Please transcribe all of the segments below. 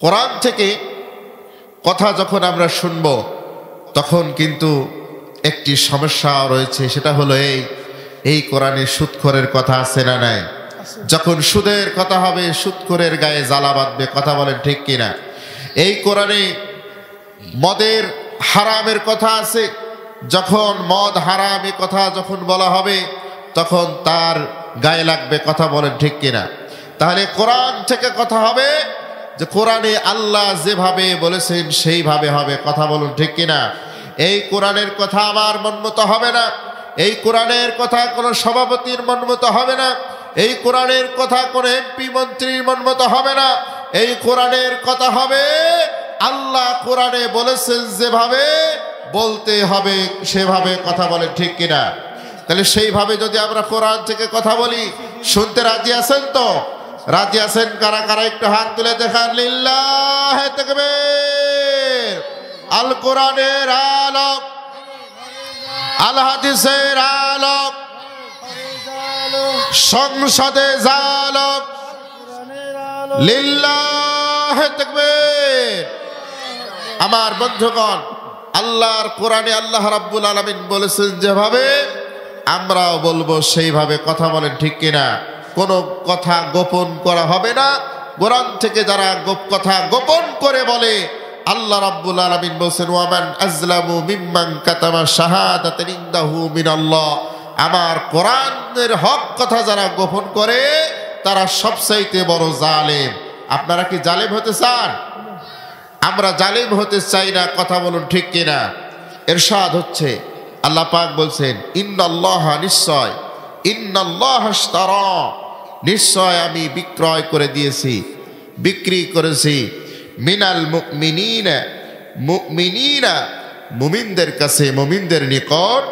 কোরআন থেকে কথা যখন আমরা শুনব তখন কিন্তু একটি সমস্যা রয়েছে, সেটা হলো এই কোরআনে সুদখোরের কথা আছে না নাই? যখন সুদের কথা হবে সুদখোরের গায়ে জ্বালা বাঁধবে, কথা বলেন ঠিক কিনা? এই কোরআনে মদের হারামের কথা আছে, যখন মদ হারাম এ কথা যখন বলা হবে তখন তার গায়ে লাগবে, কথা বলেন ঠিক কিনা? তাহলে কোরআন থেকে কথা হবে যে কোরআনে আল্লাহ যেভাবে বলেছেন সেইভাবে হবে, কথা বলুন ঠিক কিনা? এই কোরআনের কথা আমার মনমতো হবে না, এই কোরআনের কথা কোনো সভাপতির মনমতো হবে না, এই কোরআনের কথা কোনো এমপি মন্ত্রীর মনমতো হবে না। এই কোরআনের কথা হবে আল্লাহ কোরআনে বলেছেন যেভাবে বলতে হবে সেভাবে, কথা বলেন ঠিক কিনা? তাহলে সেইভাবে যদি আমরা কোরআন থেকে কথা বলি, শুনতে রাজি আছেন তো? রাজি আছেন কারা কারা একটু হাত তুলে দেখান। লিল্লাহে তাকবীর। আল কোরআনের আলোক, আল হাদিসের আলোক, সংসদে জালক, লিল্লাহে তাকবীর। আমার বন্ধুগণ, আল্লাহর কোরআনে আল্লাহ রাব্বুল আলামিন বলেছেন যেভাবে আমরাও বলবো সেইভাবে, কথা বলেন ঠিক কিনা? কোনো কথা গোপন করা হবে না। কোরআন থেকে যারা কথা গোপন করে বলে, আল্লাহ রাব্বুল আলামিন বলেছেন ওয়ামান আযলামু মিম্মান কাতামা শাহাদাতান ইনদাহু মিনাল্লাহ। আমার কোরআনের হক কথা যারা গোপন করে তারা সবচাইতে বড় জালেম। আপনারা কি জালেম হতে চান? আমরা জালেম হতে চাই না, কথা বলুন ঠিক কিনা? ইরশাদ হচ্ছে, আল্লাহ পাক বলছেন ইন্নাল্লাহ, নিশ্চয়, ইন্নাল্লাহ ইশতারা, নিশ্চয় আমি বিক্রয় করে দিয়েছি, বিক্রি করেছি, মিনাল মুমিনিনা, মুমিনিনা, মুমিনদের কাছে, মুমিনদের নিকট,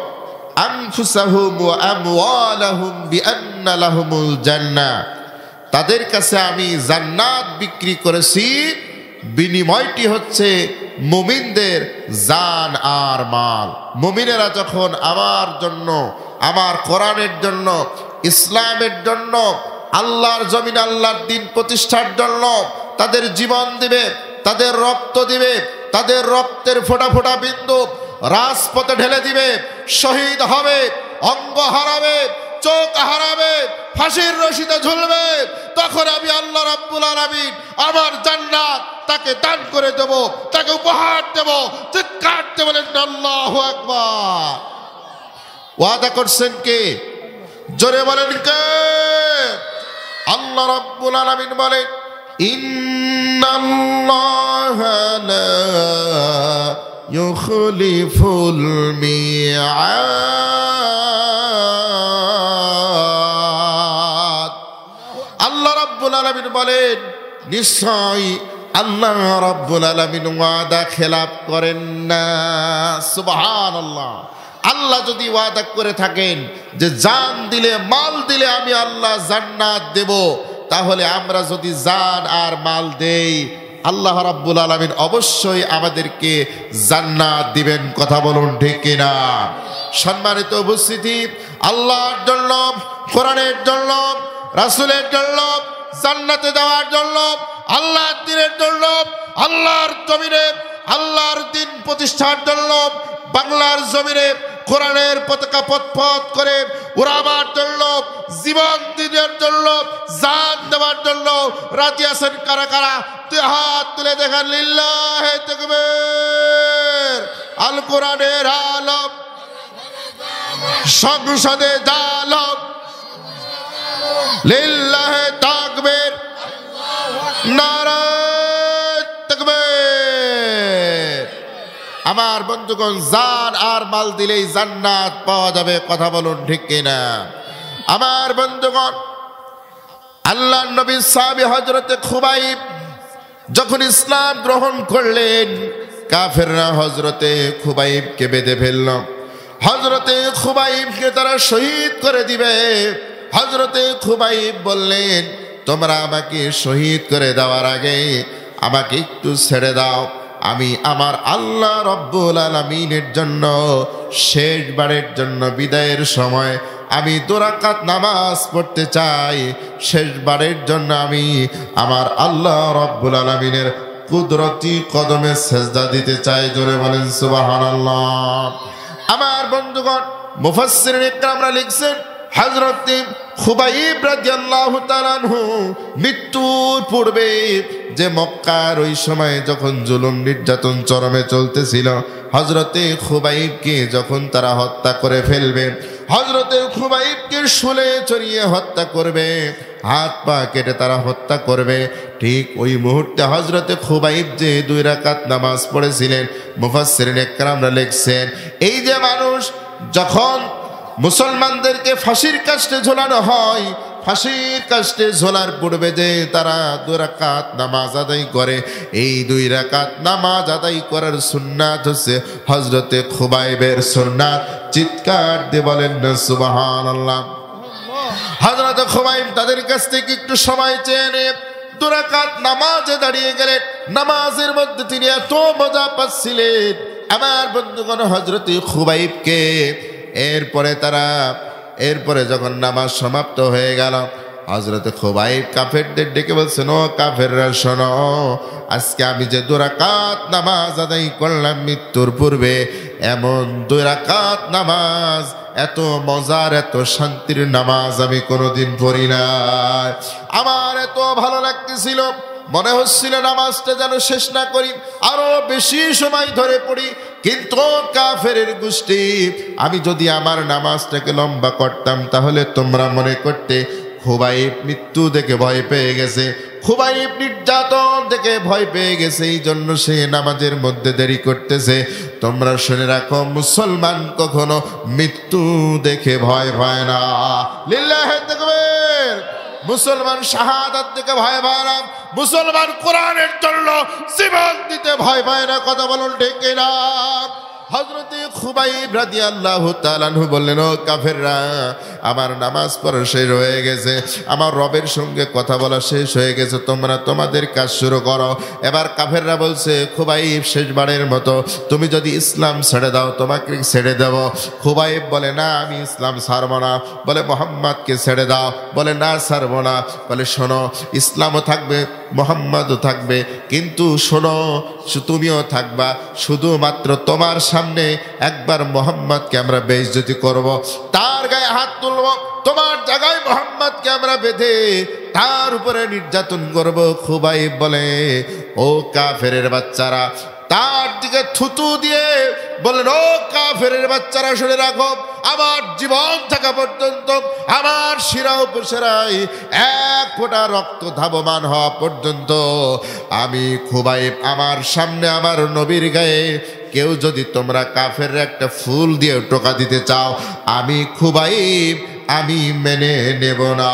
আনফুসাহুম ওয়া আমওয়ালাহুম বিআন্না লাহুমুল জান্নাহ, তাদের কাছে আমি জান্নাত বিক্রি করেছি, বিনিময়টি হচ্ছে মুমিনদের জান আর মাল। মুমিনেরা যখন আমার জন্য, আমার কোরআনের জন্য, ইসলামের জন্য, আল্লাহর জমিন, আল্লাহর দিন প্রতিষ্ঠার জন্য তাদের জীবন দিবে, তাদের রক্ত দিবে, তাদের রক্তের ফোঁটা ফোঁটা বিন্দু রাজপথে ঢেলে দিবে, শহীদ হবে, অঙ্গ হারাবে, চোখ হারাবে, ফাঁসির রশিতে ঝুলবে, তখন আমি আল্লাহ রাব্বুল আলামিন আমার জান্নাত তাকে দান করে দেব, তাকে উপহার দেব। চিৎকার দিয়ে বলেন আল্লাহু আকবার। ওয়াদা করছেন কে? জোরে বলেন কে? আল্লাহ রাব্বুল আলামিন বলেন ইন্নাল্লাহা লা ইউখলিফুল মিআদ। আল্লাহ রাব্বুল আলামিন বলেন নিশ্চয় আল্লাহ রাব্বুল আলামিন ওয়াদা খেলাপ করেন না। সুবহানাল্লাহ। আল্লাহ যদি ওয়াদা করে থাকেন যে জান দিলে, মাল দিলে আমি আল্লাহ জান্নাত দেব, তাহলে আমরা যদি জান আর মাল দেই আল্লাহ রাব্বুল আলামিন অবশ্যই আমাদেরকে জান্নাত দিবেন, কথা বলুন ঠিক কিনা? সম্মানিত উপস্থিতি, আল্লাহর জন্য, কোরআনের জন্য, রাসূলের জন্য, জান্নাতে যাওয়ার জন্য, আল্লাহর দ্বীনের জন্য, আল্লাহর জমিনে আল্লাহর দ্বীন প্রতিষ্ঠার জন্য, বাংলার জমিনে কোরআনের পতাকা পথ করে উড়াবার জন্য, জীবন দিনের জন্য, জান দেওয়ার জন্য রাজি আছেন কারা কারা? দুই হাত তুলে দেখান। লিল্লাহে তাকবীর। আল কোরআনের আলোক, সংসদে জালক, লিল্লাহে তাকবীর, নারায়ে তাকবীর। আমার বন্ধুগণ, জান আর মাল দিলেই জান্নাত পাওয়া যাবে, কথা বলুন ঠিক কিনা? আমার বন্ধুগণ, আল্লাহর নবী সাহাবী হযরতে খুবাইব যখন ইসলাম গ্রহণ করলেন, কাফেররা হযরতে খুবাইবকে বেঁধে ফেলল। হযরতে খুবাইবকে তারা শহীদ করে দিবে। হযরতে খুবাইব বললেন, তোমরা আমাকে শহীদ করে দেওয়ার আগে আমাকে একটু ছেড়ে দাও, আমি আমার আল্লাহ রব্বুল আলামিনের জন্য শেষবারের জন্য বিদায়ের সময় আমি 2 রাকাত নামাজ পড়তে চাই। শেষবারের জন্য আমি আমার আল্লাহ রব্বুল আলামিনের কুদরতি কদমে সেজদা দিতে চাই। জোরে বলেন সুবহানাল্লাহ। আমার বন্ধুগণ, মুফাসসিরিন ইকরামরা লিখছেন হযরত খুবাইব রাদিয়াল্লাহু তাআলা আনহু মৃত্যুর পূর্বে যে মক্কার ওই সময় যখন জুলুম নির্যাতন চরমে চলতেছিল, হযরতে খুবাইবকে যখন তারা হত্যা করে ফেলবে, হযরতে খুবাইবকে শুলে চড়িয়ে হত্যা করবে, হাত পা কেটে তারা হত্যা করবে, ঠিক ওই মুহূর্তে হযরতে খুবাইব যে 2 রাকাত নামাজ পড়েছিলেন, মুফাসসিরিন ইকরামরা লিখছেন এই যে মানুষ যখন মুসলমানদেরকে ফাঁসির কাস্টে ঝোলানো হয়, ফাঁসির কাস্টে ঝোলার পূর্বে যে তারা 2 রাকাত নামাজ আদায় করে, এই 2 রাকাত নামাজ আদায় করার সুন্নাত হচ্ছে হযরতে খুবাইবের সুন্নাত। চিৎকার দিয়ে বলেন না সুবহানাল্লাহ। হযরতে খুবাইব তাদের কাছ থেকে একটু সময় চেয়ে নিয়ে 2 রাকাত নামাজে দাঁড়িয়ে গেলেন। নামাজের মধ্যে তিনি এত মজা পাচ্ছিলেন আমার বন্ধুগণ, হযরতে খুবাইবকে এরপরে যখন নামাজ সমাপ্ত হয়ে গেল, হযরতে খুবাইব কাফেরদের ডেকে বলছেন, ও কাফেররা শোনো, আজকে আমি যে 2 রাকাত নামাজ আদায় করলাম মৃত্যুর পূর্বে, এমন 2 রাকাত নামাজ, এত মজার এত শান্তির নামাজ আমি কোনোদিন পড়ি না। আমার এত ভালো লাগতেছিল, মনে হচ্ছিল নামাজটা যেন শেষ না করি, আরো বেশি সময় ধরে পড়ি। কিন্তু কাফেরের গোষ্ঠী, আমি যদি আমার নামাজটাকে লম্বা করতাম তাহলে তোমরা মনে করতে খুবাইব মৃত্যু দেখে ভয় পেয়ে গেছে, খুবাইব নির্যাতন দেখে ভয় পেয়ে গেছে, এই জন্য সে নামাজের মধ্যে দেরি করতেছে। তোমরা শুনে রাখো, মুসলমান কখনো মৃত্যু দেখে ভয় পায় না। লিল্লাহি তাকবীর। মুসলমান শাহাদাত দেখে ভয় পায় না, মুসলমান কোরআনের জন্য জীবন দিতে ভয় পায় না। কথা বলুন ঠিক কিনা? হযরতে খুবাইব রাদিয়াল্লাহু তাআলা আনহু বললেন, ও কাফেররা, আমার নামাজ পড়া শেষ হয়ে গেছে, আমার রবের সঙ্গে কথা বলা শেষ হয়ে গেছে, তোমরা তোমাদের কাজ শুরু করো। এবার কাফেররা বলছে, খুবাইব শেষবারের মতো তুমি যদি ইসলাম ছেড়ে দাও তোমাকে ছেড়ে দেব। খুবাইব বলে, না আমি ইসলাম ছাড়ব না। বলে, মুহাম্মদকে ছেড়ে দাও। বলে, না ছাড়ব না। বলে, শোনো, ইসলামও থাকবে মুহাম্মদও থাকবে, কিন্তু শোনো, তুমিও থাকবা, শুধুমাত্র তোমার সামনে একবার মুহাম্মদকে আমরা বেইজ্জতি করব, তার গায়ে হাত তুলব, তোমার জায়গায় মুহাম্মদকে আমরা বেঁধে তার উপরে নির্যাতন করব। খুবাইব বলে, ও কাফেরের বাচ্চারা, তার দিকে থুতু দিয়ে বললেন, ও কাফেরের বাচ্চারা শুনে রাখো, আমার জীবন থাকা পর্যন্ত, আমার শিরা উপশিরায় 1 ফোঁটা রক্ত ধাবমান হওয়া পর্যন্ত আমি খুবাইব, আমার সামনে আমার নবীর গায়ে কেউ যদি তোমরা কাফের একটা ফুল দিয়ে টোকা দিতে চাও, আমি খুবাইব আমি মেনে নেব না।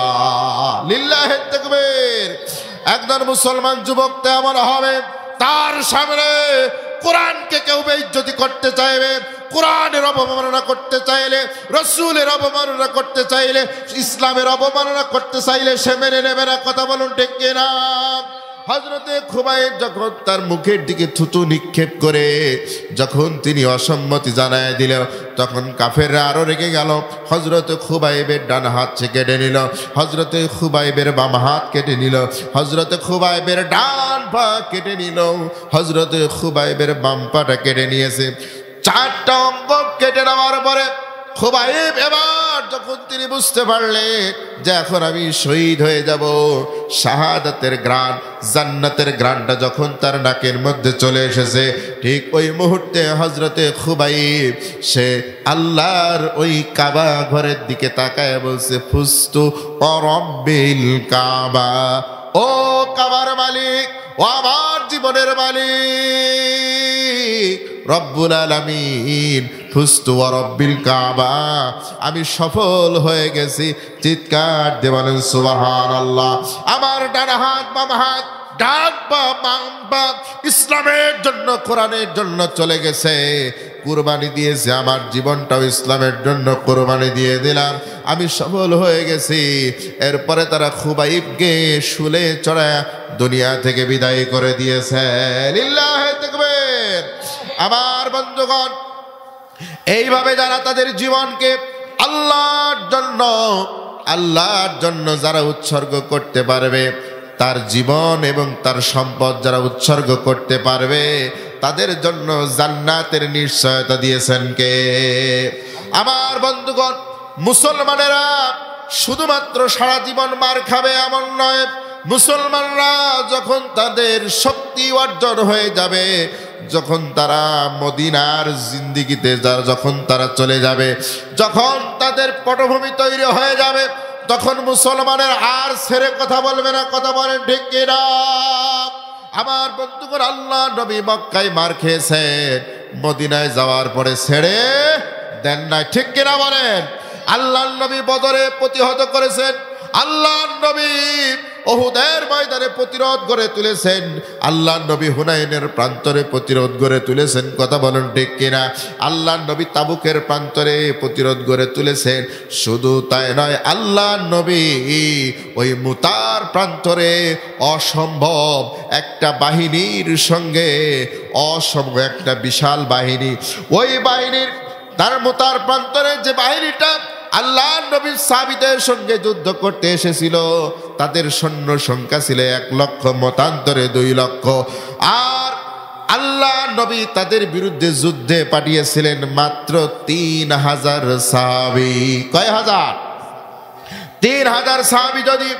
লিল্লাহি তাকবীর। একজন মুসলমান যুবক তেমন হবে, তার সামনে কোরআনকে কেউ বেইজ্জতি করতে চাইবে, কোরআনের অবমাননা করতে চাইলে, রাসূলের অবমাননা করতে চাইলে, ইসলামের অবমাননা করতে চাইলে সে মেনে নেবে না। কথা বলুন ঠিক কিনা? হযরতে খুবাইব যখন তার মুখের দিকে থুতু নিক্ষেপ করে যখন তিনি অসম্মতি জানায় দিল, তখন কাফেররা আরো রেগে গেল। হযরতে খুবাইবের ডান হাত কেটে নিল, হযরতে খুবাইবের বাম হাত কেটে নিল, হযরতে খুবাইবের ডান পা কেটে নিল, হযরতে খুবাইবের বাম পাটা কেটে নিয়েছে। 4টা অঙ্গ কেটে নেওয়ার পরে খুবাইব এবার যখন তিনি বুঝতে পারলেন যে এখন আমি শহীদ হয়ে যাব, শাহাদাতের গ্রান, জান্নাতের গ্রানটা যখন তার নাকের মধ্যে চলে এসেছে, ঠিক ওই মুহূর্তে হযরতে খুবাইব সে আল্লাহর ওই কাবা ঘরের দিকে তাকায় বলছে, ফুস্তু রব্বিল কাবা, ও কাবার মালিক, ও আমার জীবনের মালিক রব্বুল আলামিন, ফুস্তু ওয়া রব্বিল কাবা, আমি সফল হয়ে গেছি। চিৎকার দিয়ে বলেন সুবহানাল্লাহ। আমার ডান হাত বাম হাত, ডান পা বাম পা ইসলামের জন্য, কোরআনের জন্য চলে গেছে, কুরবানি দিয়েছে, আমার জীবনটাও ইসলামের জন্য কুরবানি দিয়ে দিলাম, আমি সফল হয়ে গেছি। এরপরে তারা খুবাইবকে শুলে চড়ায় দুনিয়া থেকে বিদায় করে দিয়েছে। লিল্লাহি তাকবীর। আমার বন্ধুগণ, এইভাবে যারা তাদের জীবনকে আল্লাহর জন্য যারা উৎসর্গ করতে পারবে, তার জীবন এবং তার সম্পদ যারা উৎসর্গ করতে পারবে তাদের জন্য জান্নাতের নিশ্চয়তা দিয়েছেন কে? আমার বন্ধুগণ, মুসলমানেরা শুধুমাত্র সারা জীবন মার খাবে এমন নয়। মুসলমানরা যখন তাদের শক্তি অর্জন হয়ে যাবে, যখন তারা মদিনার জিন্দিগিতে যখন তারা চলে যাবে, যখন তাদের পটভূমি তৈরি হয়ে যাবে, তখন মুসলমানের আর ছেড়ে কথা বলবে না। কথা বলেন ঠিক কিনা? আমার বন্ধুগণ, আল্লাহ নবী মক্কায় মার খেয়েছেন, মদিনায় যাওয়ার পরে ছেড়ে দেন নাই। ঠিক কিনা বলেন? আল্লাহ নবী বদরে প্রতিহত করেছেন, আল্লাহ নবী উহুদের ময়দানে প্রতিরোধ গড়ে তুলেছেন, আল্লাহ নবী হুনাইনের প্রান্তরে প্রতিরোধ গড়ে তুলেছেন। কথা বলেন ঠিক কিনা? আল্লাহ নবী তাবুকের প্রান্তরে প্রতিরোধ গড়ে তুলেছেন। শুধু তাই নয়, আল্লাহ নবী ওই মুতার প্রান্তরে অসম্ভব একটা বাহিনীর সঙ্গে, অসম্ভব একটা বিশাল বাহিনী, ওই বাহিনীর তার মুতার প্রান্তরে যে বাহিনীটা আল্লাহ নবীর সাহাবীদের সঙ্গে যুদ্ধ করতে এসেছিল, তাদের সৈন্য সংখ্যা ছিল 1 লক্ষ, মতান্তরে 2 লক্ষ। আর আল্লাহ নবী তাদের বিরুদ্ধে যুদ্ধে পাঠিয়েছিলেন মাত্র 3000 সাহাবী। কয় হাজার? 3000 সাহাবী যদি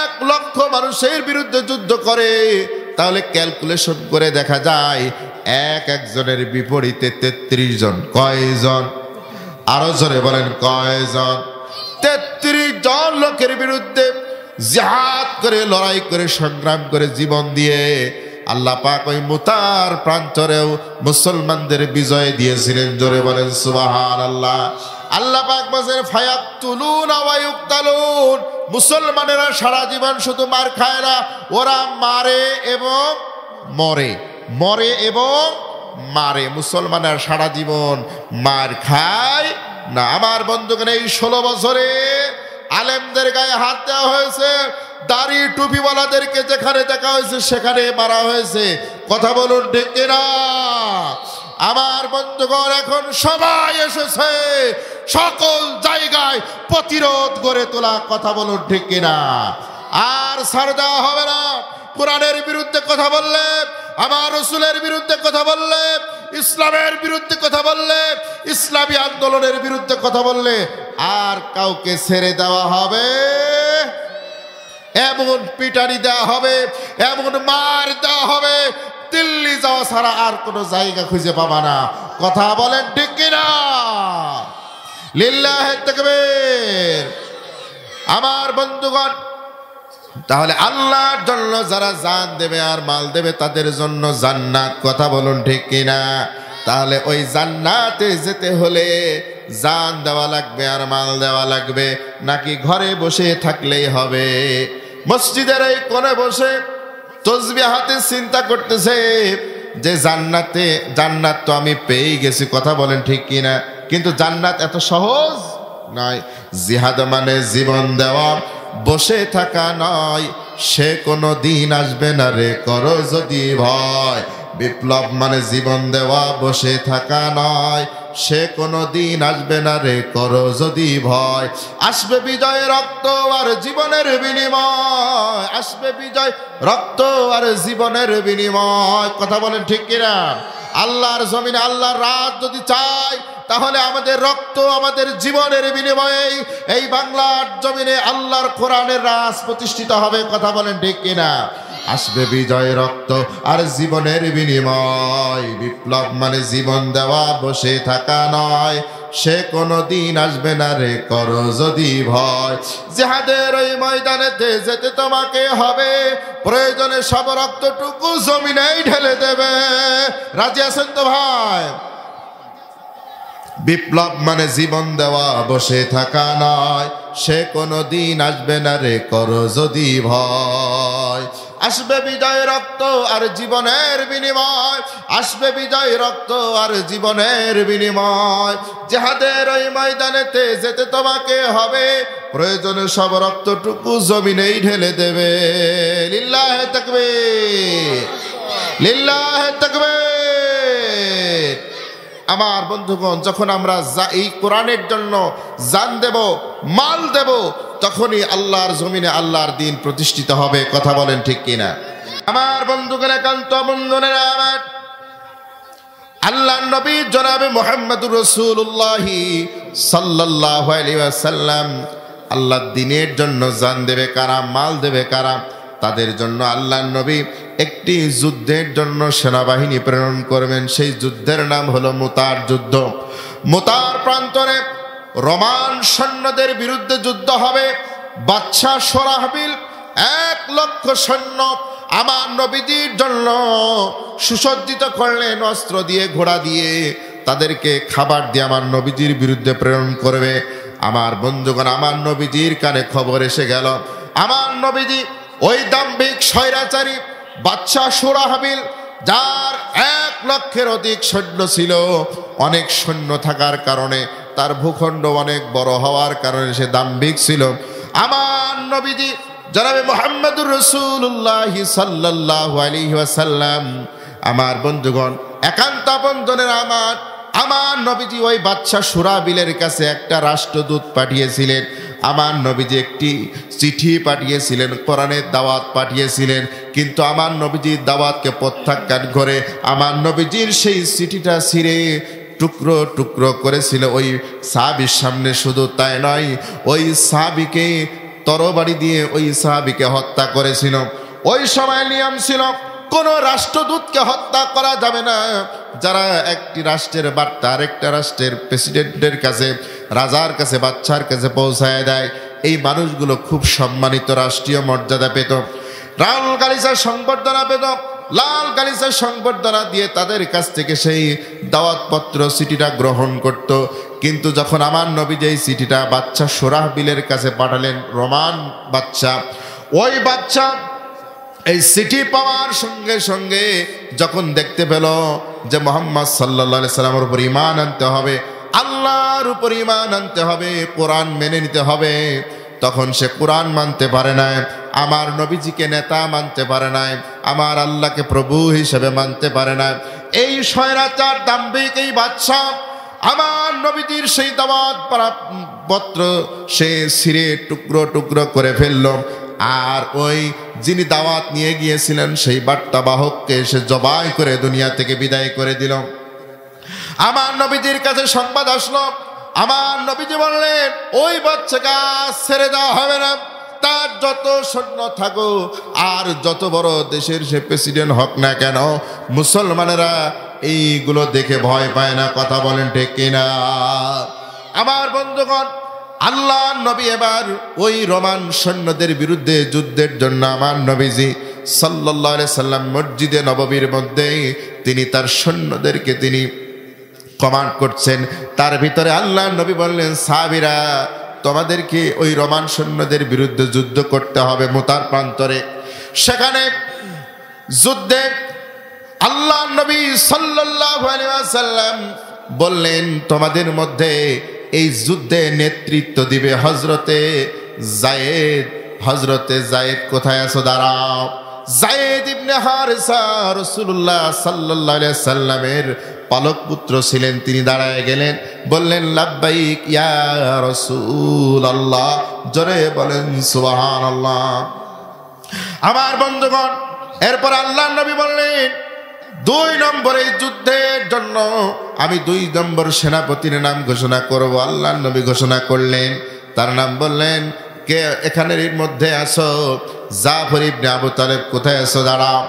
1 লক্ষ মানুষের বিরুদ্ধে যুদ্ধ করে, তাহলে ক্যালকুলেশন করে দেখা যায় একজনের বিপরীতে 33 জন। কয়জন? আরো জোরে বলেন, কয়জন? 33 জন লোকের বিরুদ্ধে জিহাদ করে, লড়াই করে, সংগ্রাম করে, জীবন দিয়ে আল্লাহ পাক ওই মুতার প্রান্তরেও মুসলমানদের বিজয় দিয়েছিলেন। জোরে বলেন সুবহানাল্লাহ। আল্লাহ পাক বলেন ফায়াকতুলুনা ওয়া ইউকতালুন। মুসলমানেরা সারা জীবন শুধু মার খায় না, ওরা মারে এবং মরে, মরে এবং মারে। মুসলমানের সারা জীবন মার খায় না। আমার বন্ধুগণ, এই 16 বছরে আলেমদের গায়ে হাত দেওয়া হয়েছে, দাড়ি টুপিওয়ালাদেরকে যেখানে দেখা হয়েছে সেখানে মারা হয়েছে। কথা বলুন ঠিক কিনা? আমার বন্ধুগণ, এখন সবাই এসেছে সকল জায়গায় প্রতিরোধ গড়ে তোলা। কথা বলুন ঠিক কিনা? আর ছাড় দেওয়া হবে না। কোরআনের বিরুদ্ধে কথা বললে, আমার রাসূলের বিরুদ্ধে কথা বললে, ইসলামের বিরুদ্ধে কথা বললে, ইসলামী আন্দোলনের বিরুদ্ধে কথা বললে আর কাউকে ছেড়ে দেওয়া হবে? এমন পিটানি দেওয়া হবে, এমন মার দেওয়া হবে, দিল্লি যাওয়া ছাড়া আর কোনো জায়গা খুঁজে পাবা না। কথা বলেন ঠিক কিনা? লিল্লাহি তাকবীর। আমার বন্ধুগণ, তাহলে আল্লাহর জন্য যারা জান দেবে আর মাল দেবে তাদের জন্য জান্নাত। কথা বলুন ঠিক কিনা? তাহলে ওই জান্নাতে যেতে হলে জান দেওয়া লাগবে আর মাল দেওয়া লাগবে, নাকি ঘরে বসে থাকলেই হবে? মসজিদের এই কোণে বসে তসবিহ হাতে চিন্তা করতেছে যে জান্নাত তো আমি পেয়ে গেছি। কথা বলেন ঠিক কিনা? কিন্তু জান্নাত এত সহজ নয়। জিহাদ মানে জীবন দেওয়া, বসে থাকা নয়। সে কোনো দিন আসবে না রে করো যদি ভয়। বিপ্লব মানে জীবন দেওয়া, বসে থাকা নয়। সে কোনো দিন আসবে না রে করো যদি ভয়। আসবে বিজয় রক্ত আর জীবনের বিনিময়, আসবে বিজয় রক্ত আর জীবনের বিনিময়। কথা বলেন ঠিক কিনা? আল্লাহর জমিনে আল্লাহর রাত যদি চাই, তাহলে আমাদের রক্ত, আমাদের জীবনের বিনিময়ে এই বাংলার জমিনে আল্লাহর কোরআনের রাজ প্রতিষ্ঠিত হবে। কথা বলেন ঠিক কিনা? আসবে বিজয় রক্ত আর জীবনের বিনিময়। বিপ্লব মানে জীবন দেওয়া, বসে থাকা নয়। সে কোনো দিন আসবে না রে করো যদি ভয়। জিহাদের ওই ময়দানেতে যেতে তোমাকে হবে, প্রয়োজনে সব রক্তটুকু জমিনেই ঢেলে দেবে। রাজি আছেন তো ভাই? বিপ্লব মানে জীবন দেওয়া, বসে থাকা নয়। সে কোনো দিন আসবে না রে করো যদি ভয়। আসবে বিজয় রক্ত আর জীবনের বিনিময়, আসবে বিজয় রক্ত আর জীবনের বিনিময়। জিহাদের ওই ময়দানেতে যেতে তোমাকে হবে, প্রয়োজনে সব রক্তটুকু জমিনেই ঢেলে দেবে। লিল্লাহি তাকবীর, লিল্লাহি তাকবীর। আমার বন্ধুগণ, যখন আমরা এই কোরআনের জন্য জান দেব, মাল দেব, তখনই আল্লাহর জমিনে আল্লাহর দিন প্রতিষ্ঠিত হবে। কথা বলেন ঠিক কিনা? আমার বন্ধুগণ, একান্ত বন্ধুরা আমার, আল্লাহর নবী জনাবে মুহাম্মদুর রাসূলুল্লাহ সাল্লাল্লাহু আলাইহি ওয়াসাল্লাম আল্লাহর দ্বীনের জন্য জান দেবে কারা, মাল দেবে কারা? তাদের জন্য আল্লাহর নবী একটি যুদ্ধের জন্য সেনাবাহিনী প্রেরণ করবেন। সেই যুদ্ধের নাম হলো মুতার যুদ্ধ। মুতার প্রান্তরে রোমান সৈন্যদের বিরুদ্ধে যুদ্ধ হবে। বাদশা সুরাহবিল 1,00,000 সৈন্য আমার নবীজির জন্য সুসজ্জিত করলেন, অস্ত্র দিয়ে, ঘোড়া দিয়ে, তাদেরকে খাবার দিয়ে আমার নবীজির বিরুদ্ধে প্রেরণ করবে। আমার বন্ধুগণ, আমার নবীজির কানে খবর এসে গেল, আমার নবীজি ওই দাম্ভিক স্বৈরাচারী বাদশা সুরাহবিল, যার 1,00,000-এর অধিক সৈন্য ছিল, অনেক সৈন্য থাকার কারণে, তার ভূখণ্ড অনেক বড় হওয়ার কারণে সে দাম্ভিক ছিল। আমার নবীজি জনাবে মুহাম্মদুর রাসূলুল্লাহ সাল্লাল্লাহু আলাইহি ওয়াসাল্লাম, আমার বন্ধুগণ, একান্ত বন্ধনের আমার নবীজি ওই বাদশা সুরাবিলের কাছে একটা রাষ্ট্রদূত পাঠিয়েছিলেন। আমার নবীজি একটি চিঠি পাঠিয়েছিলেন, কোরআনের দাওয়াত পাঠিয়েছিলেন, কিন্তু আমার নবীজির দাওয়াতকে প্রত্যাখ্যান করে আমার নবীজির সেই চিঠিটা ছিঁড়ে টুকরো টুকরো করেছিল ওই সাহাবীর সামনে। শুধু তাই নয়, ওই সাহাবীকে তরবারি দিয়ে ওই সাহাবীকে হত্যা করেছিল। ওই সময় নিয়ম ছিল, কোন রাষ্ট্রদূতকে হত্যা করা যাবে না। যারা একটি রাষ্ট্রের বার্তা আরেকটা রাষ্ট্রের প্রেসিডেন্টের কাছে, রাজার কাছে, বাদশার কাছে পৌঁছায় দেয়, এই মানুষগুলো খুব সম্মানিত, রাষ্ট্রীয় মর্যাদা পেত, লাল গালিচার সংবর্ধনা পেত। লাল গালিচার সংবর্ধনা দিয়ে তাদের কাছ থেকে সেই দাওয়াতপত্র চিঠিটা গ্রহণ করত। কিন্তু যখন আমার নবী যেই চিঠিটা বাদশা সুরাহবিলের কাছে পাঠালেন, রোমান বাদশা, ওই বাদশা এই চিঠি পাওয়ার সঙ্গে সঙ্গে যখন দেখতে পেল যে মুহাম্মদ সাল্লাল্লাহু আলাইহি সাল্লামের উপর ঈমান আনতে হবে, আল্লাহর উপর ঈমান আনতে হবে, কোরআন মেনে নিতে হবে, তখন সে কোরআন মানতে পারে না, আমার নবীজিকে নেতা মানতে পারে না, আমার আল্লাহকে প্রভু হিসেবে মানতে পারে না। এই স্বৈরাচার দাম্ভিক এই বাদশা আমার নবীজির সেই দাওয়াত পত্র সে ছিঁড়ে টুকরো টুকরো করে ফেলল। আর ওই যিনি দাওয়াত নিয়ে গিয়েছিলেন সেই বার্তাবাহককে সে জবাই করে দুনিয়া থেকে বিদায় করে দিল। আমার নবীজির কাছে সংবাদ আসলো, আমার নবীজি বললেন, ওই বাচ্চাকে ছেড়ে দেওয়া হবে না, তার যত সৈন্য থাকো আর যত বড় দেশের সে প্রেসিডেন্ট হোক না কেন, মুসলমানেরা এইগুলো দেখে ভয় পায় না। কথা বলেন ঠিক কিনা? আমার বন্ধুগণ, আল্লাহ নবী এবার ওই রোমান সৈন্যদের বিরুদ্ধে যুদ্ধের জন্য আমার নবীজি সাল্লাল্লাহু আলাইহি সাল্লাম মসজিদে নববীর মধ্যে তিনি তার সৈন্যদেরকে তিনি কমান্ড করছেন। তার ভিতরে আল্লাহ নবী বললেন, সাহাবীরা, তোমাদেরকে ওই রোমান সৈন্যদের বিরুদ্ধে যুদ্ধ করতে হবে মুতার প্রান্তরে। সেখানে যুদ্ধে আল্লাহ নবী সাল্লাল্লাহু আলাইহি ওয়াসাল্লাম বললেন, তোমাদের মধ্যে এই যুদ্ধে নেতৃত্ব দিবে হযরতে যায়েদ। হযরতে যায়েদ কোথায় আছো? দাঁড়াও। যায়েদ ইবনে হারিসা রাসূলুল্লাহ সাল্লাল্লাহু আলাইহি সাল্লামের পালক পুত্র ছিলেন। তিনি দাঁড়ায় গেলেন, বললেন, লাব্বাইক ইয়া রাসূলুল্লাহ। জোরে বলেন সুবহানাল্লাহ। আমার বন্ধুগণ, এরপর আল্লাহর নবী বললেন, 2 নম্বরে যুদ্ধের জন্য আমি 2 নম্বর সেনাপতির নাম ঘোষণা করব। আল্লাহর নবী ঘোষণা করলেন, তার নাম বললেন, কে এখানের এর মধ্যে আসো? জাফর ইবনে আবু তালেব। কোথায় আসো? দাঁড়াও।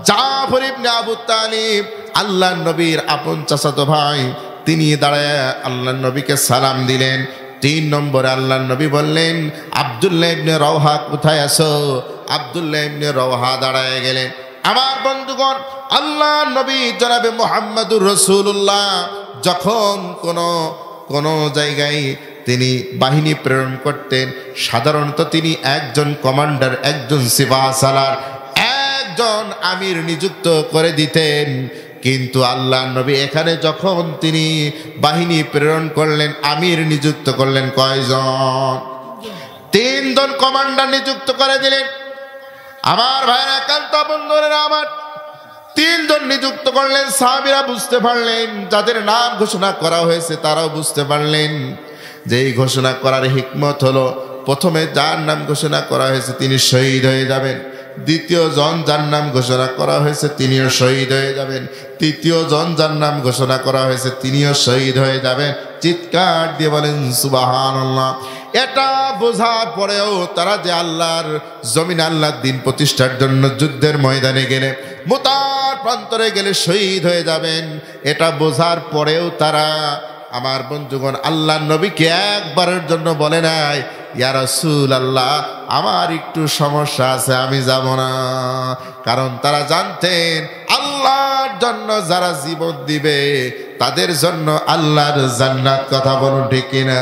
জাফর ইবনে আবু তালিব আল্লাহর নবীর আপন চাচাতো ভাই, তিনি দাঁড়ায় আল্লাহর নবীকে সালাম দিলেন। 3 নম্বরে আল্লাহর নবী বললেন, আব্দুল্লাহ ইবনে রওহা। কোথায় আসো? আব্দুল্লাহ ইবনে রওহা দাঁড়ায় গেলেন। আমার বন্ধুগণ, আল্লাহ নবী জনাবে মুহাম্মদুর রাসূলুল্লাহ যখন কোন জায়গায় তিনি বাহিনী প্রেরণ করতেন, সাধারণত তিনি একজন কমান্ডার, একজন সিপাহসালার, একজন আমির নিযুক্ত করে দিতেন। কিন্তু আল্লাহ নবী এখানে যখন তিনি বাহিনী প্রেরণ করলেন, আমির নিযুক্ত করলেন কয়জন? 3 জন কমান্ডার নিযুক্ত করে দিলেন। আমার ভাইরা, একান্ত বন্ধুরা আমার, 3 জন নিযুক্ত করলেন। সাহাবীরা বুঝতে পারলেন, যাদের নাম ঘোষণা করা হয়েছে তারাও বুঝতে পারলেন যে এই ঘোষণা করার হিকমত হলো, প্রথমে যার নাম ঘোষণা করা হয়েছে তিনি শহীদ হয়ে যাবেন, দ্বিতীয় জন যার নাম ঘোষণা করা হয়েছে তিনিও শহীদ হয়ে যাবেন, তৃতীয় জন যার নাম ঘোষণা করা হয়েছে তিনিও শহীদ হয়ে যাবেন। চিৎকার দিয়ে বলেন সুবহানাল্লাহ। এটা বোঝার পরেও তারা যে আল্লাহর জমিন আল্লাহর দিন প্রতিষ্ঠার জন্য যুদ্ধের ময়দানে গেলে, মুতার প্রান্তরে গেলে শহীদ হয়ে যাবেন, এটা বোঝার পরেও তারা আমার বন্ধুগণ আল্লাহর নবীকে একবারের জন্য বলে নাই ইয়া রাসূলুল্লাহ আমার একটু সমস্যা আছে আমি যাব না। কারণ তারা জানতেন আল্লাহর জন্য যারা জীবন দিবে তাদের জন্য আল্লাহর জান্নাত। কথা বলুন ঠিক কিনা?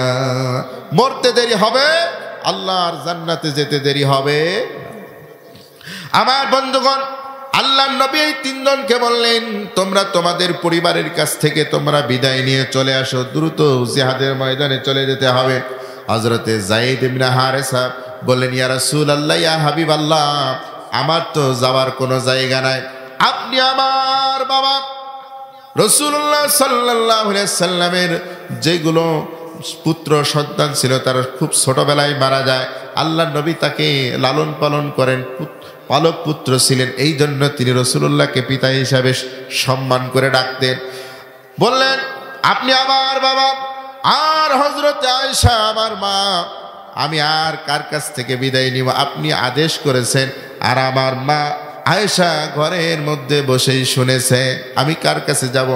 মরতে দেরি হবে, আল্লাহর জান্নাতে যেতে দেরি হবে। আমার বন্ধুগণ আল্লাহর নবী এই তিনজনকে বললেন তোমরা তোমাদের পরিবারের কাছ থেকে তোমরা বিদায় নিয়ে চলে আসো, দ্রুত জিহাদের ময়দানে চলে যেতে হবে। হযরতে যায়েদ ইবনে হারেসা বললেন ইয়া রাসূলুল্লাহ ইয়া হাবিবাল্লাহ আমার তো যাওয়ার কোনো জায়গা নাই, আপনি আমার বাবা। রাসূলুল্লাহ সাল্লাল্লাহু আলাইহি সাল্লামের যেগুলো পুত্র সন্তান ছিল তারা খুব ছোটবেলায় মারা যায়, আল্লাহর নবী তাকে লালন পালন করেন, পালক পুত্র ছিলেন, এই জন্য তিনি রাসূলুল্লাহকে পিতা হিসাবে সম্মান করে ডাকতেন। বললেন আপনি আমার বাবা, আর হযরতে আয়েশা আমার মা, আমি আর কার কাছ থেকে বিদায় নিব? আপনি আদেশ করেছেন, আর আমার মা আয়েশা ঘরের মধ্যে বসেই শুনেছে, আমি কার কাছে যাব?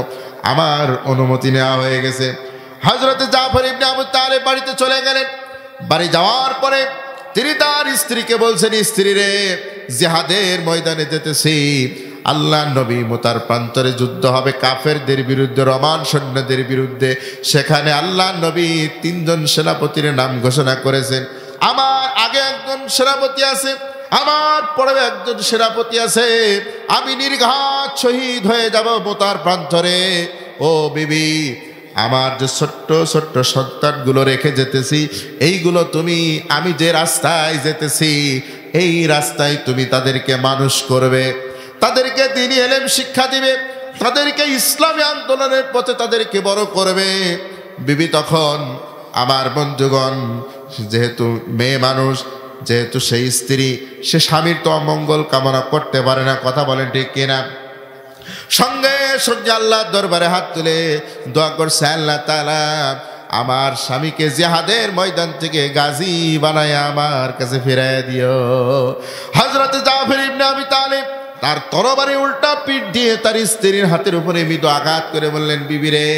আমার অনুমতি নেওয়া হয়ে গেছে। হযরতে জাফর ইবনে আবু তালেব বাড়িতে চলে গেলেন। বাড়ি যাওয়ার পরে তিনি তার স্ত্রীকে বলছেন, স্ত্রী রে জিহাদের ময়দানে যেতেছি, আল্লাহ নবী মুতার প্রান্তরে যুদ্ধ হবে কাফেরদের বিরুদ্ধে, রোমান সৈন্যদের বিরুদ্ধে। সেখানে আল্লাহ নবী তিনজন সেনাপতির নাম ঘোষণা করেছেন। আমার আগে একজন সেনাপতি আছে, আমার পরে একজন সেনাপতি আছে, আমি নির্ঘাত শহীদ হয়ে যাব মুতার প্রান্তরে। ও বিবি, আমার যে ছোট্ট ছোট্ট সন্তানগুলো রেখে যেতেছি, এইগুলো তুমি, আমি যে রাস্তায় যেতেছি এই রাস্তায় তুমি তাদেরকে মানুষ করবে, তাদেরকে দ্বীনি ইলম শিক্ষা দিবে, তাদেরকে ইসলামী আন্দোলনের পথে তাদেরকে বড় করবে। বিবি তখন আমার বন্ধুগণ যেহেতু মেয়ে মানুষ, যেহেতু সেই স্ত্রী, সে স্বামীর তো অমঙ্গল কামনা করতে পারে না। কথা বলেন ঠিক কিনা? সঙ্গে সঙ্গে আল্লাহর দরবারে হাত তুলে দোয়া করছে, আল্লাহ তাআলা আমার স্বামীকে জিহাদের ময়দান থেকে গাজী বানায় আমার কাছে ফিরাইয়া দিও। হযরতে জাফর ইবনে আবি তালিব তার তরবারি উল্টা পিঠ দিয়ে তার স্ত্রীর হাতের উপরে মৃদু আঘাত করে বললেন, বিবি রে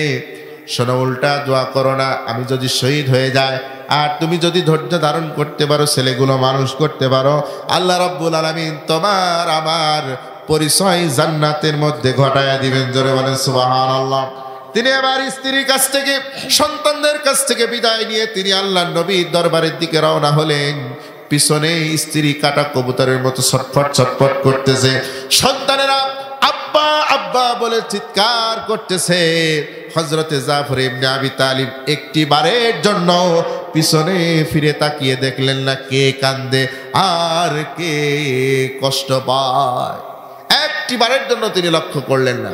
শোনো, উল্টা দোয়া করো না, আমি যদি শহীদ হয়ে যায় আর তুমি যদি ধৈর্য ধারণ করতে পারো, ছেলেগুলো মানুষ করতে পারো, আল্লাহ রাব্বুল আলামিন তোমার আমার পরিচয় জান্নাতের মধ্যে ঘটায়া দিবেন। জোরে বলেন সুবহানাল্লাহ। তিনি আবার স্ত্রীর কাছ থেকে, সন্তানদের কাছ থেকে বিদায় নিয়ে তিনি আল্লাহর নবীর দরবারের দিকে রওনা হলেন। পিছনে স্ত্রী কাটা কবুতরের মতো ছটফট ছটফট করতেছে, সন্তানেরা আব্বা আব্বা বলে চিৎকার করতেছে। হযরতে জাফর ইবনে আবি তালিব একটি বারের জন্য পিছনে ফিরে তাকিয়ে দেখলেন না কে কান্দে আর কে কষ্ট পায়, একটি বারের জন্য তিনি লক্ষ্য করলেন না।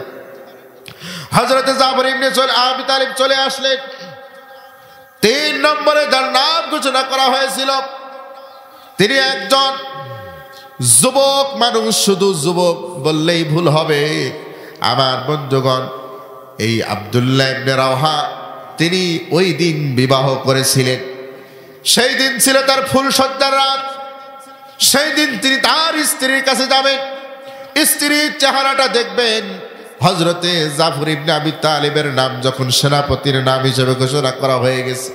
হযরতে জাফর ইবনে আবি তালিব চলে আসলেন। 3 নম্বরে যার নাম ঘোষণা করা হয়েছিল তিনি একজন যুবক মানুষ, শুধু যুবক বললেই ভুল হবে। আমার বন্ধুগণ, এই আব্দুল্লাহ ইবনে রাওহা তিনি ওই দিন বিবাহ করেছিলেন। সেই দিন ছিল তার ফুলসজ্জার রাত। সেই দিন তিনি তার স্ত্রীর কাছে যাবেন, স্ত্রীর চেহারাটা দেখবেন। হযরতে জাফর ইবনে আবি তালিবের নাম যখন সেনাপতির নাম হিসেবে ঘোষণা করা হয়ে গেছে,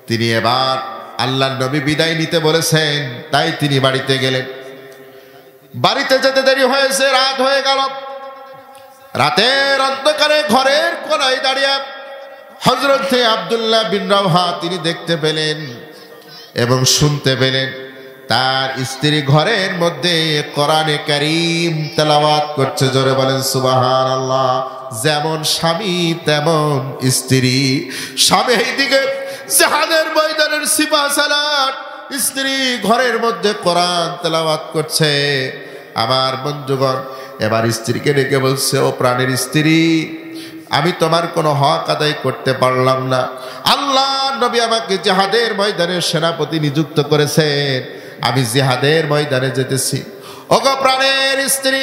তিনি এবার আল্লাহর নবী বিদায় নিতে বলেছেন, তাই তিনি বাড়িতে গেলেন। বাড়িতে যেতে দেরি হয়েছে, রাত হয়ে গেল। রাতের অন্ধকারে ঘরের কোনায় দাঁড়িয়ে হযরতে আব্দুল্লাহ বিন রাওহা তিনি দেখতে পেলেন এবং শুনতে পেলেন তার স্ত্রী ঘরের মধ্যে কোরআনে কারীম তেলাওয়াত করছে। জোরে বলেন সুবহানাল্লাহ। যেমন স্বামী তেমন স্ত্রী। স্বামী এইদিকে জিহাদের ময়দানের সিপাহ সালাত, স্ত্রী ঘরের মধ্যে কোরআন তেলাওয়াত করছে। আমার বন্ধুগণ, এবার স্ত্রীকে ডেকে বলছে, ও প্রাণের স্ত্রী, আমি তোমার কোনো হক আদায় করতে পারলাম না। আল্লাহ নবী আমাকে জিহাদের ময়দানে সেনাপতি নিযুক্ত করেছেন, আমি জিহাদের ময়দানে যেতেছি। ওগো প্রাণের স্ত্রী,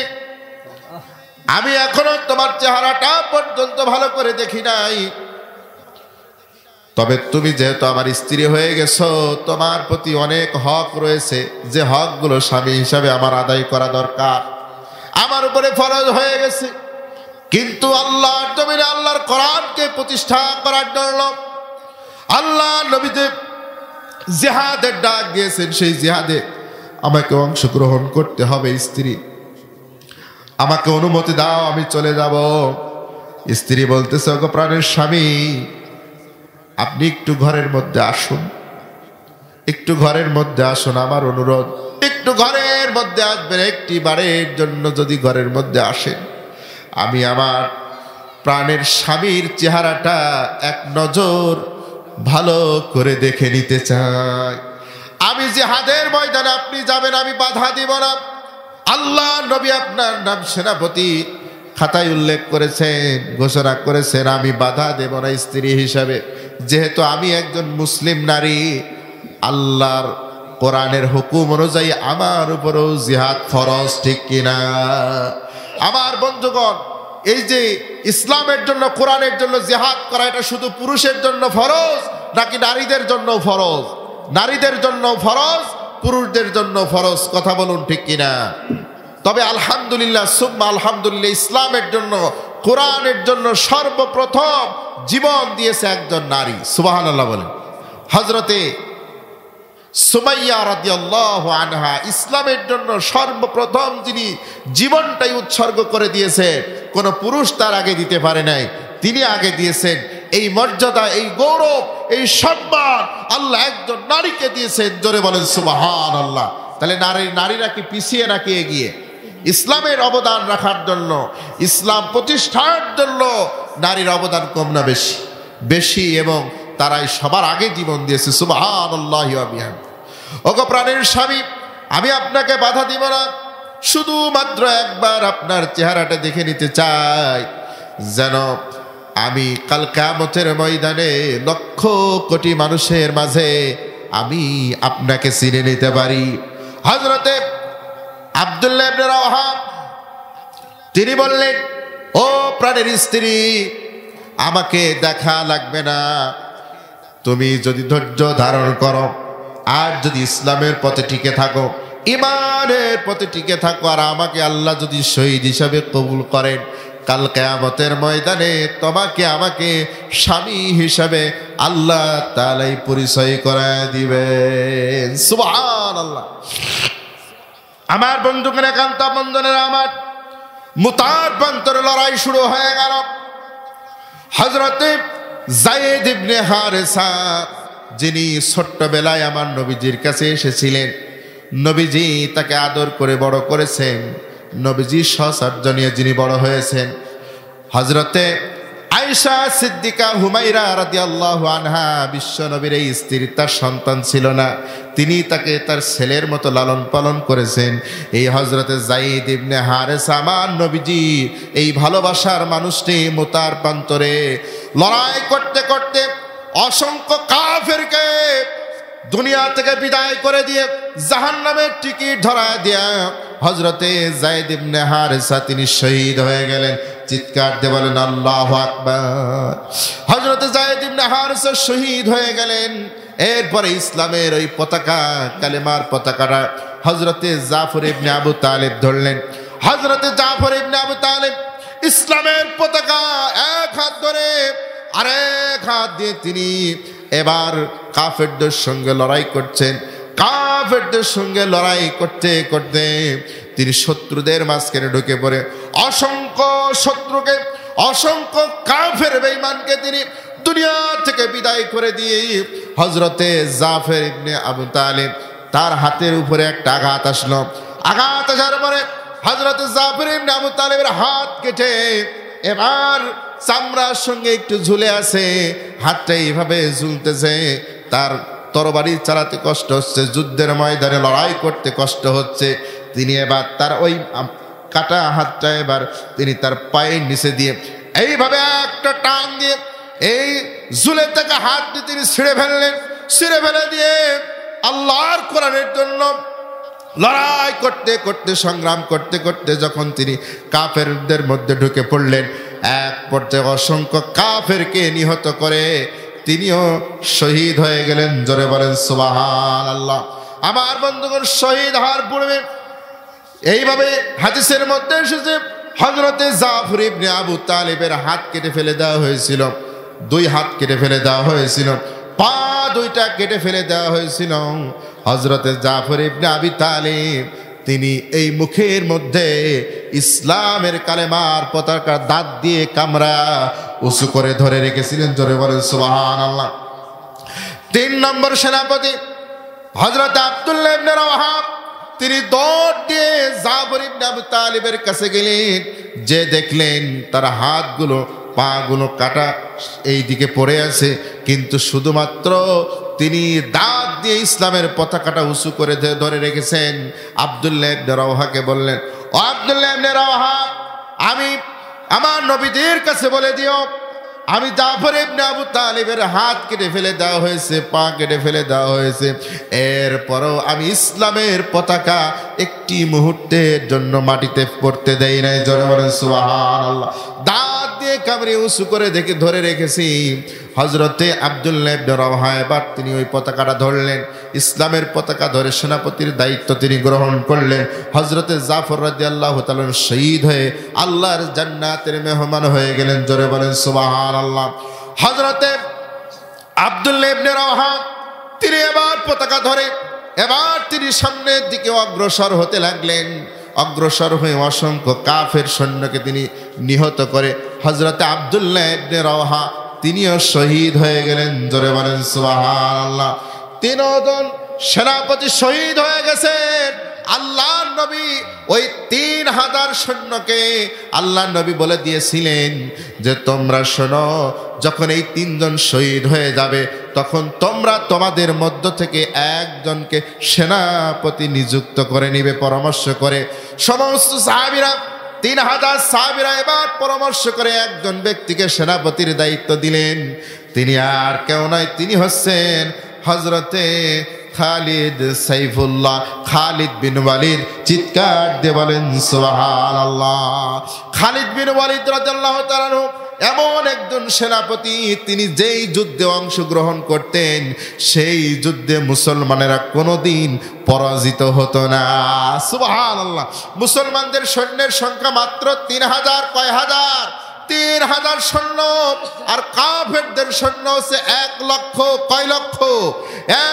আমি এখনো তোমার চেহারাটা পর্যন্ত ভালো করে দেখি নাই, তবে তুমি যেহেতু আমার স্ত্রী হয়ে গেছো, তোমার প্রতি অনেক হক রয়েছে, যে হকগুলো স্বামী হিসাবে আমার আদায় করা দরকার, আমার উপরে ফরজ হয়ে গেছে। কিন্তু আল্লাহর জমিনে আল্লাহর কোরআনকে প্রতিষ্ঠা করার জন্য আল্লাহ নবী যে জিহাদের ডাক দিয়েছেন, সেই জিহাদে আমাকে অংশগ্রহণ করতে হবে। স্ত্রী, আমাকে অনুমতি দাও, আমি চলে যাব। স্ত্রী বলতেছে, ওগো প্রাণের স্বামী, আপনি একটু ঘরের মধ্যে আসুন, একটু ঘরের মধ্যে আসুন, আমার অনুরোধ, একটু ঘরের মধ্যে আসবেন। একটি বারের জন্য যদি ঘরের মধ্যে আসেন, আমি আমার প্রাণের স্বামীর চেহারাটা এক নজর ভালো করে দেখে নিতে চাই। আমি জিহাদের ময়দানে আপনি যাবেন, আমি বাধা দিব না। আল্লাহ নবী আপনার নাম সেনাপতি খাতায় উল্লেখ করেছেন, ঘোষণা করেছেন, আমি বাধা দেব না স্ত্রী হিসাবে, যেহেতু আমি একজন মুসলিম নারী। আল্লাহর কোরআনের হুকুম অনুযায়ী আমার উপরেও জিহাদ ফরজ, ঠিক কিনা? আমার বন্ধুগণ, এই যে ইসলামের জন্য, কোরআনের জন্য জিহাদ করা, এটা শুধু পুরুষের জন্য ফরজ নাকি নারীদের জন্য ফরজ? নারীদের জন্য ফরজ, পুরুষদের জন্য ফরজ। কথা বলুন, ঠিক কিনা? তবে আলহামদুলিল্লাহ সুম্মা আলহামদুলিল্লাহ, ইসলামের জন্য, কোরআনের জন্য সর্বপ্রথম জীবন দিয়েছে একজন নারী। সুবহানাল্লাহ বলেন। হযরতে সুমাইয়া রাদিয়াল্লাহু আনহা ইসলামের জন্য সর্বপ্রথম যিনি জীবনটাই উৎসর্গ করে দিয়েছে, কোন পুরুষ তার আগে দিতে পারে নাই, তিনি আগে দিয়েছেন। এই মর্যাদা, এই গৌরব, এই সম্মান আল্লাহ একজন নারীকে দিয়েছেন। জোরে বলেন সুবহানাল্লাহ। তাহলে নারীরা কি পিছিয়ে নাকি এগিয়ে? ইসলামের অবদান রাখার জন্য, ইসলাম প্রতিষ্ঠার জন্য নারীর অবদান কম না বেশি? বেশি, এবং তারাই সবার আগে জীবন দিয়েছে। সুবহানাল্লাহি ওয়া বিহামদিহি। ওগো প্রাণের স্বামী, আমি আপনাকে বাধা দিব না, শুধুমাত্র একবার আপনার চেহারাটা দেখে নিতে চাই, যেন আমি কাল কিয়ামতের ময়দানে লক্ষ কোটি মানুষের মাঝে আমি আপনাকে চিনে নিতে পারি। হযরতে আব্দুল্লাহ ইবনে রাওয়াহা তিনি বললেন, ও প্রাণের স্ত্রী, আমাকে দেখা লাগবে না, তুমি যদি ধৈর্য ধারণ করো, আর যদি ইসলামের পথে টিকে থাকো, ঈমানের পথে টিকে থাকো, আর আমাকে আল্লাহ যদি শহীদ হিসাবে কবুল করেন, কাল কিয়ামতের ময়দানে তোমাকে আমাকে স্বামী হিসাবে আল্লাহ তাআলাই পরিচয় করায় দিবেন। সুবহানাল্লাহ। আমার বন্ধুগণ, একান্ত বন্ধনেরা, আমার মুতার প্রান্তরে লড়াই শুরু হয়ে গেল। হযরতে যায়েদ ইবনে হারেসা, যিনি ছোট্টবেলায় আমার নবীজির কাছে এসেছিলেন, নবীজি তাকে আদর করে বড় করেছেন, নবীজি সহচর্য নিয়ে যিনি বড় হয়েছেন, হযরতে আয়েশা সিদ্দিকা হুমাইরা রাদিয়াল্লাহু আনহা, বিশ্ব নবীর এই স্ত্রী, তার সন্তান ছিল না, তিনি তাকে তার ছেলের মতো লালন পালন করেছেন। এই হযরতে যায়েদ ইবনে হারেসা, আমার নবীজি এই ভালোবাসার মানুষটি মুতার প্রান্তরে লড়াই করতে করতে অসংখ্য কাফেরকে দুনিয়া থেকে বিদায় করে দিয়ে জাহান্নামের টিকিট ধরায় দিয়া হযরতে যায়েদ ইবনে হারেসা তিনি শহীদ হয়ে গেলেন। চিৎকার দিয়ে বলেন আল্লাহু আকবার। হযরতে যায়েদ ইবনে হারেসা শহীদ হয়ে গেলেন। এরপরে ইসলামের ওই পতাকা, কালেমার পতাকাটা হযরতে জাফর ইবনে আবু তালেব ধরলেন। হযরতে জাফর ইবনে আবু তালেব ইসলামের পতাকা এক হাত ধরে আরেক হাত দিয়ে তিনি এবার কাফেরদের সঙ্গে লড়াই করছেন। কাফেরদের সঙ্গে লড়াই করতে করতে তিনি শত্রুদের মাঝখানে ঢুকে পড়ে অসংখ্য শত্রুকে, অসংখ্য কাফের বেঈমানকে তিনি দুনিয়া থেকে বিদায় করে দিয়ে হযরতে জাফর ইবনে আবু তালেব, তার হাতের উপরে একটা আঘাত আসলো। আঘাত আসার পরে হযরতে জাফর ইবনে আবু তালেবের হাত কেটে এবার চামড়ার সঙ্গে একটু ঝুলে আছে, হাতটা এইভাবে ঝুলতেছে। তার তরবারি চালাতে কষ্ট হচ্ছে, যুদ্ধের ময়দানে লড়াই করতে কষ্ট হচ্ছে। তিনি এবার তার ওই কাটা হাতটা এবার তিনি তার পায়ের নিচে দিয়ে এইভাবে একটা টান দিয়ে এই জুলের থেকে হাত দিয়ে তিনি ছিঁড়ে ফেললেন। ছিঁড়ে ফেলে দিয়ে আল্লাহর কোরআনের জন্য লড়াই করতে করতে, সংগ্রাম করতে করতে যখন তিনি কাফেরদের মধ্যে ঢুকে পড়লেন, এক পর্যায়ে অসংখ্য কাফেরকে নিহত করে তিনিও শহীদ হয়ে গেলেন। জোরে বলেন সুবহানাল্লাহ। আমার বন্ধুগণ, শহীদ হওয়ার পূর্বে এইভাবে হাদিসের মধ্যে এসেছে হযরতে জাফর ইবনে আবু তালিবের হাত কেটে ফেলে দেওয়া হয়েছিল, 2 হাত কেটে ফেলে দেওয়া হয়েছিল, পা 2টা কেটে ফেলে দেওয়া হয়েছিল। হযরতে জাফর ইবনে আবি তালিব তিনি এই মুখের মধ্যে ইসলামের কালেমার পতাকা দাঁত দিয়ে কামড়া উঁচু করে ধরে রেখেছিলেন। জোরে বলেন সুবহানাল্লাহ। 3 নম্বর সেনাপতি হযরত আব্দুল্লাহ ইবনে রাওয়াহা তিনি দৌড় দিয়ে জাফর ইবনে আবু তালিবের কাছে গেলেন, যে দেখলেন তার হাতগুলো পাগুলো কাটা এই দিকে পড়ে আছে, কিন্তু শুধুমাত্র তিনি দাঁত দিয়ে ইসলামের পতাকাটা উঁচু করে ধরে রেখেছেন। আব্দুল্লাহ ইবনে রাওয়াহাকে বললেন, ও আব্দুল্লাহ ইবনে রাওয়াহা, আমি আমার নবীদের কাছে বলে দিও আমি জাফর ইবনে আবু তালিবের হাত কেটে ফেলে দেওয়া হয়েছে, পা কেটে ফেলে দেওয়া হয়েছে, এরপরও আমি ইসলামের পতাকা একটি মুহূর্তের জন্য মাটিতে পড়তে দেই নাই। জোরে বলেন সুবহানাল্লাহ। দাঁত দিয়ে কামড়ে উঁচু করে দেখে ধরে রেখেছি। হযরতে আব্দুল্লাহ ইবনে রাওয়াহা এবার তিনি ওই পতাকাটা ধরলেন, ইসলামের পতাকা ধরে সেনাপতির দায়িত্ব তিনি গ্রহণ করলেন। হযরতে জাফর রাদিয়াল্লাহু তাআলা শহীদ হয়ে আল্লাহর জান্নাতের মেহমান হয়ে গেলেন। জোরে বলেন সুবহানাল্লাহ। হযরতে আব্দুল্লাহ ইবনে রাওয়াহা তিনি এবার পতাকা ধরে এবার তিনি সামনের দিকে অগ্রসর হতে লাগলেন। অগ্রসর হয়ে অসংখ্য কাফের সৈন্যকে তিনি নিহত করে হযরতে আব্দুল্লাহ ইবনে রাওয়াহা তিনিও শহীদ হয়ে গেলেন। জোরে বলেন সুবহানাল্লাহ। 3 জন সেনাপতি শহীদ হয়ে গেছেন। আল্লাহর নবী ওই 3000 সৈন্যকে আল্লাহর নবী বলে দিয়েছিলেন যে তোমরা শোনো, যখন এই 3 জন শহীদ হয়ে যাবে তখন তোমরা তোমাদের মধ্য থেকে একজনকে সেনাপতি নিযুক্ত করে নিবে। পরামর্শ করে সমস্ত সাহাবীরা 3000 সাহাবীরা এবার পরামর্শ করে একজন ব্যক্তিকে সেনাপতির দায়িত্ব দিলেন। তিনি আর কেউ নয়, তিনি হচ্ছেন হযরতে খালিদ সাইফুল্লাহ, খালিদ বিন ওয়ালিদ। চিৎকার দিয়ে বলেন সুবহানাল্লাহ। খালিদ বিন ওয়ালিদ রাদিয়াল্লাহু তাআলা এমন একজন সেনাপতি, তিনি যেই যুদ্ধে অংশগ্রহণ করতেন সেই যুদ্ধে মুসলমানেরা কোনোদিন পরাজিত হতো না। সুবহানাল্লাহ। মুসলমানদের সৈন্যের সংখ্যা মাত্র 3000। কয় হাজার? 3000 সৈন্য। আর কাফেরদের সৈন্য হচ্ছে 1 লক্ষ। কয় লক্ষ?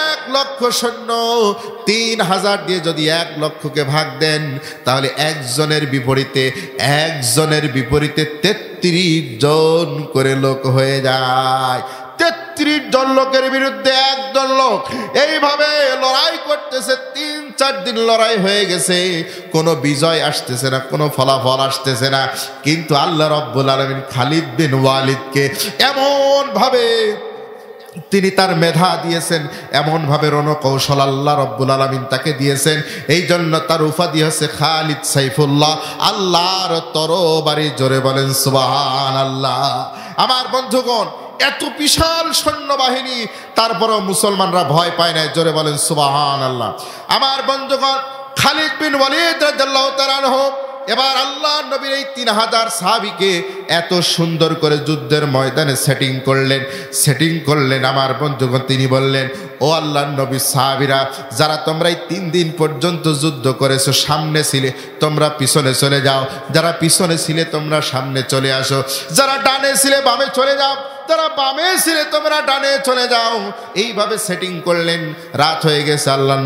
1 লক্ষ সৈন্য। 3000 দিয়ে যদি 1 লক্ষকে ভাগ দেন তাহলে একজনের বিপরীতে 33 জন করে লোক হয়ে যায়। 33 জন লোকের বিরুদ্ধে 1 জন লোক এইভাবে লড়াই করতেছে। 3-4 দিন লড়াই হয়ে গেছে, কোনো বিজয় আসতেছে না, কোনো ফলাফল আসতেছে না। কিন্তু আল্লাহ রাব্বুল আলামিন খালিদ বিন ওয়ালিদকে এমন ভাবে তিনি তার মেধা দিয়েছেন, এমন ভাবে রণকৌশল আল্লাহ রাব্বুল আলামিন তাকে দিয়েছেন। এই জন্য তার উপাধি হচ্ছে খালিদ সাইফুল্লাহ, আল্লাহর তরবারি। জোরে বলেন সুবহানাল্লাহ। আমার বন্ধুগণ, এত বিশাল সৈন্যবাহিনী, তারপরও মুসলমানরা ভয় পায় না। জোরে বলেন সুবহানাল্লাহ। আমার বন্ধুগণ, খালিদ বিন ওয়ালিদ রাদিয়াল্লাহু তাআলা আনহু এবার আল্লাহর নবীর এই 3000 সাহাবীকে এত সুন্দর করে যুদ্ধের ময়দানে সেটিং করলেন। আমার বন্ধুগণ, তিনি বললেন, ও আল্লাহর নবী, সাহাবীরা যারা তোমরা এই 3 দিন পর্যন্ত যুদ্ধ করেছো, সামনে ছিলে তোমরা পিছনে চলে যাও, যারা পিছনে ছিলে তোমরা সামনে চলে আসো, যারা ডানে ছিলে বামে চলে যাও, যারা বামে ছিলে তোমরা ডানে চলে যাও। এইভাবে সেটিং করলেন। রাত হয়ে গেছে। আল্লাহর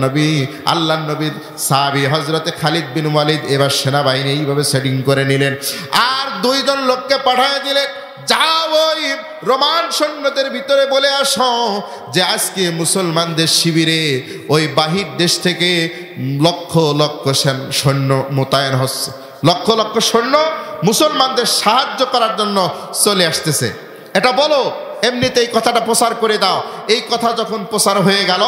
নবীর সাহাবী হযরতে খালিদ বিন ওয়ালিদ এবার সেনাবাহিনী এইভাবে সেটিং করে নিলেন। আর 2 জন লোককে পাঠিয়ে দিলেন, যাও ওই রোমান সৈন্যদের ভিতরে বলে আসো যে আজকে মুসলমানদের শিবিরে ওই বাহির দেশ থেকে লক্ষ লক্ষ সৈন্য মোতায়েন হচ্ছে, লক্ষ লক্ষ সৈন্য মুসলমানদের সাহায্য করার জন্য চলে আসতেছে। এটা বলো, এমনিতেই কথাটা প্রচার করে দাও। এই কথা যখন প্রচার হয়ে গেল,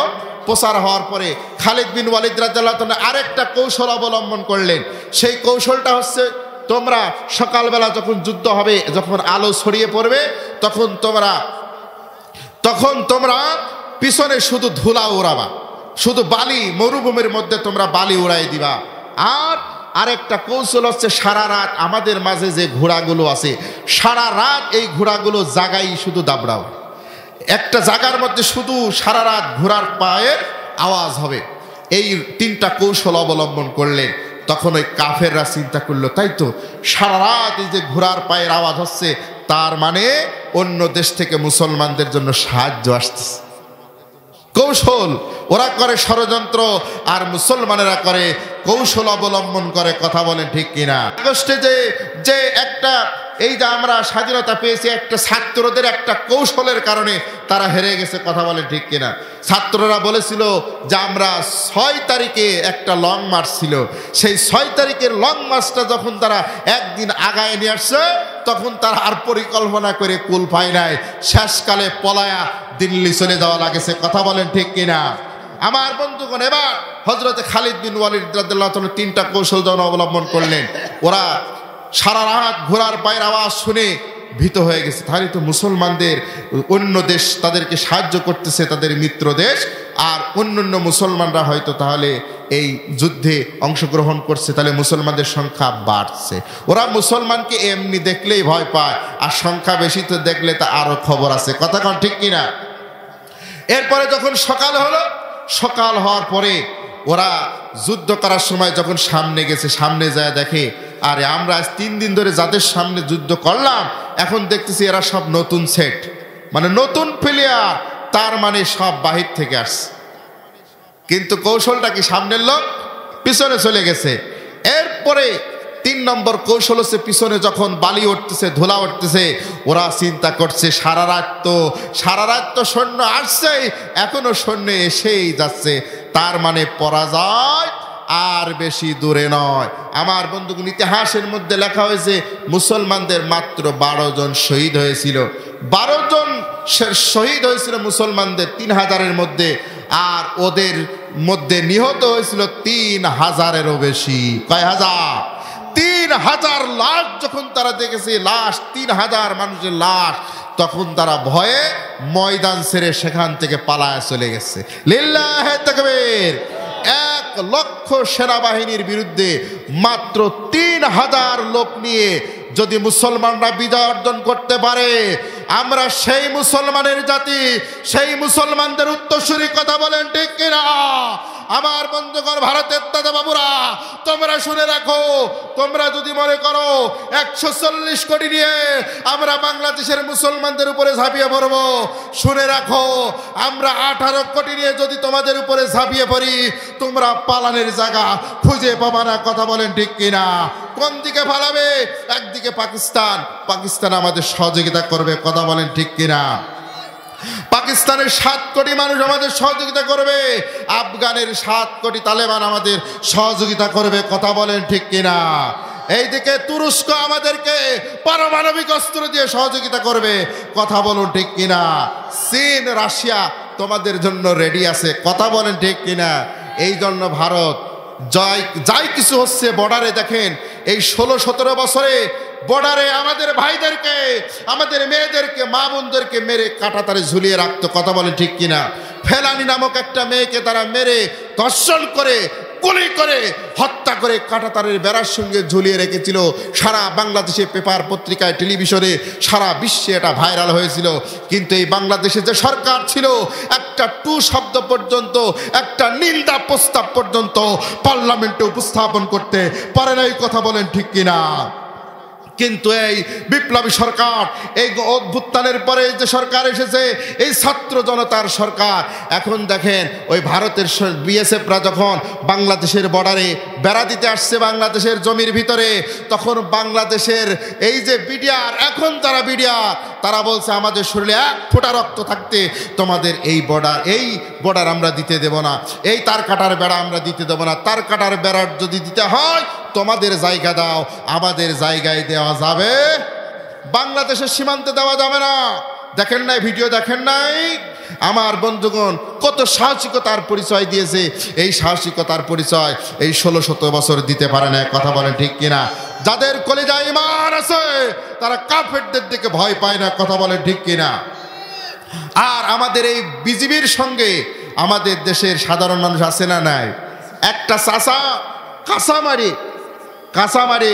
প্রচার হওয়ার পরে খালিদ বিন ওয়ালিদ রাদিয়াল্লাহু তাআলা আরেকটা কৌশল অবলম্বন করলেন। সেই কৌশলটা হচ্ছে তোমরা সকালবেলা যখন যুদ্ধ হবে, যখন আলো ছড়িয়ে পড়বে, তখন তোমরা পিছনে শুধু ধুলা উড়াবা, শুধু বালি, মরুভূমির মধ্যে তোমরা বালি উড়াই দিবা। আর আরেকটা কৌশল হচ্ছে, সারা রাত আমাদের মাঝে যে ঘোড়াগুলো আছে, সারা রাত এই ঘোড়াগুলো জাগাই শুধু দাবড়াও, একটা জায়গার মধ্যে শুধু সারা রাত ঘোড়ার পায়ের আওয়াজ হবে। এই 3টা কৌশল অবলম্বন করলেন। তখন ওই কাফেররা চিন্তা করলো, তাই তো সারা রাত এই যে ঘোড়ার পায়ের আওয়াজ হচ্ছে, তার মানে অন্য দেশ থেকে মুসলমানদের জন্য সাহায্য আসতেছে। কৌশল ওরা করে ষড়যন্ত্র, আর মুসলমানেরা করে কৌশল অবলম্বন করে। কথা বলেন ঠিক কিনা? আগস্টে যে একটা এই যে আমরা স্বাধীনতা পেয়েছি, একটা ছাত্রদের একটা কৌশলের কারণে তারা হেরে গেছে। কথা বলেন ঠিক কিনা? ছাত্ররা বলেছিল যে আমরা 6 তারিখে একটা লং মার্চ ছিল, সেই 6 তারিখের লং মার্চটা যখন তারা একদিন আগায় নিয়ে আসছে, তখন তারা আর পরিকল্পনা করে কুল পায় নাই, শেষকালে পলায়া দিল্লি চলে যাওয়া লাগেছে। কথা বলেন ঠিক কিনা? আমার বন্ধুগণ, এবার হযরতে খালিদ বিন ওয়ালিদ রাদিয়াল্লাহু তাআলা 3টা কৌশল যখন অবলম্বন করলেন, ওরা সারা রাত ঘোড়ার পায়ের আওয়াজ শুনে ভীত হয়ে গেছে। তাহলে তো মুসলমানদের অন্য দেশ তাদেরকে সাহায্য করতেছে, তাদের মিত্র দেশ, আর অন্যান্য মুসলমানরা হয়তো তাহলে এই যুদ্ধে অংশগ্রহণ করছে, তাহলে মুসলমানদের সংখ্যা বাড়ছে। ওরা মুসলমানকে এমনি দেখলেই ভয় পায়, আর সংখ্যা বেশি তো দেখলে তা আরো খবর আছে। কথা কোন ঠিক কিনা? এরপরে যখন সকাল হলো, সকাল হওয়ার পরে ওরা যুদ্ধ করার সময় যখন সামনে গেছে, সামনে যায় দেখে, আরে আমরা আজ 3 দিন ধরে যাদের সামনে যুদ্ধ করলাম, এখন দেখতেছি এরা সব নতুন সেট, মানে নতুন প্লেয়ার, তার মানে সব বাহির থেকে আসছে। কিন্তু কৌশলটা কি? সামনের লোক পিছনে চলে গেছে। এরপরে 3 নম্বর কৌশল হচ্ছে, পিছনে যখন বালি উঠতেছে, ধুলা উঠতেছে, ওরা চিন্তা করছে সারা রাত তো সৈন্য আসছে, এখনো সৈন্য এসেই যাচ্ছে, তার মানে পরাজয় আর বেশি দূরে নয়। আমার বন্ধুগণ, ইতিহাসের মধ্যে লেখা হয়েছে মুসলমানদের মাত্র 12 জন শহীদ হয়েছিল। 12 জন শহীদ হয়েছিল মুসলমানদের 3000-এর মধ্যে, আর ওদের মধ্যে নিহত হয়েছিল 3000-এরও বেশি। কয় হাজার? 3000 লাশ যখন তারা দেখেছে, লাশ 3000 মানুষের লাশ, তখন তারা ভয়ে ময়দান ছেড়ে সেখান থেকে পালায় চলে গেছে। লিল্লাহে তাকবীর। 1 লক্ষ সেনাবাহিনীর বিরুদ্ধে মাত্র 3000 লোক নিয়ে যদি মুসলমানরা বিজয় অর্জন করতে পারে, আমরা সেই মুসলমানের জাতি, সেই মুসলমানদের উত্তরসূরি। কথা বলেন ঠিক কিনা? আমার বন্ধুগণ, ভারতের দাদা বাবুরা, তোমরা শুনে রাখো, তোমরা যদি মনে করো 140 কোটি নিয়ে আমরা বাংলাদেশের মুসলমানদের উপরে ঝাঁপিয়ে পড়বো, শুনে রাখো, আমরা 18 কোটি নিয়ে যদি তোমাদের উপরে ঝাঁপিয়ে পড়ি, তোমরা পালানের জায়গা খুঁজে পাবা না। কথা বলেন ঠিক কিনা? কোন দিকে পালাবে? একদিকে পাকিস্তান আমাদের সহযোগিতা করবে। কথা বলেন ঠিক কিনা? পাকিস্তানের 7 কোটি মানুষ আমাদের সহযোগিতা করবে, আফগানের 7 কোটি তালেবান আমাদের সহযোগিতা করবে। কথা বলেন ঠিক কিনা? এইদিকে তুরস্ক আমাদেরকে পারমাণবিক অস্ত্র দিয়ে সহযোগিতা করবে। কথা বলুন ঠিক কিনা? চীন, রাশিয়া তোমাদের জন্য রেডি আছে। কথা বলেন ঠিক কিনা? এই জন্য ভারত যাই কিছু হচ্ছে বর্ডারে, দেখেন এই 16-17 বছরে বর্ডারে আমাদের ভাইদেরকে, আমাদের মেয়েদেরকে, মা বোনদেরকে মেরে কাঁটাতারে ঝুলিয়ে রাখতো। কথা বলেন ঠিক কিনা? ফেলানি নামক একটা মেয়েকে তারা মেরে ধর্ষণ করে, গুলি করে, হত্যা করে কাঁটাতারের বেড়ার সঙ্গে ঝুলিয়ে রেখেছিল। সারা বাংলাদেশে পেপার, পত্রিকায়, টেলিভিশনে, সারা বিশ্বে এটা ভাইরাল হয়েছিল। কিন্তু এই বাংলাদেশে যে সরকার ছিল, একটা টু শব্দ পর্যন্ত, একটা নিন্দা প্রস্তাব পর্যন্ত পার্লামেন্টে উপস্থাপন করতে পারে না। এই কথা বলেন ঠিক কিনা? কিন্তু এই বিপ্লবী সরকার, এই অভ্যুত্থানের পরে যে সরকার এসেছে, এই ছাত্র জনতার সরকার, এখন দেখেন ওই ভারতের বিএসএফরা যখন বাংলাদেশের বর্ডারে বেড়া দিতে আসছে, বাংলাদেশের জমির ভিতরে, তখন বাংলাদেশের এই যে বিডিআর, এখন যারা বিডিআর, তারা বলছে আমাদের শরীরে 1 ফোঁটা রক্ত থাকতে তোমাদের এই বর্ডার আমরা দিতে দেব না, এই তার কাটার বেড়া আমরা দিতে দেব না। তার কাটার বেড়ার যদি দিতে হয় তোমাদের জায়গা দাও, আমাদের জায়গায় দেওয়া যাবে, বাংলাদেশের সীমান্তে দেওয়া যাবে না। দেখেন নাই ভিডিও? দেখেন নাই? আমার বন্ধুগণ, কত সাহসিকতার পরিচয় দিয়েছে। এই সাহসিকতার পরিচয় এই 16-17 বছর দিতে পারে না। কথা বলেন ঠিক কিনা? যাদের কলিজায় ঈমান আছে তারা কাফেরদের দিকে ভয় পায় না। কথা বলেন ঠিক কিনা? আর আমাদের এই বিজিবির সঙ্গে আমাদের দেশের সাধারণ মানুষ আছে না নাই? একটা চাচা কাঁচামারি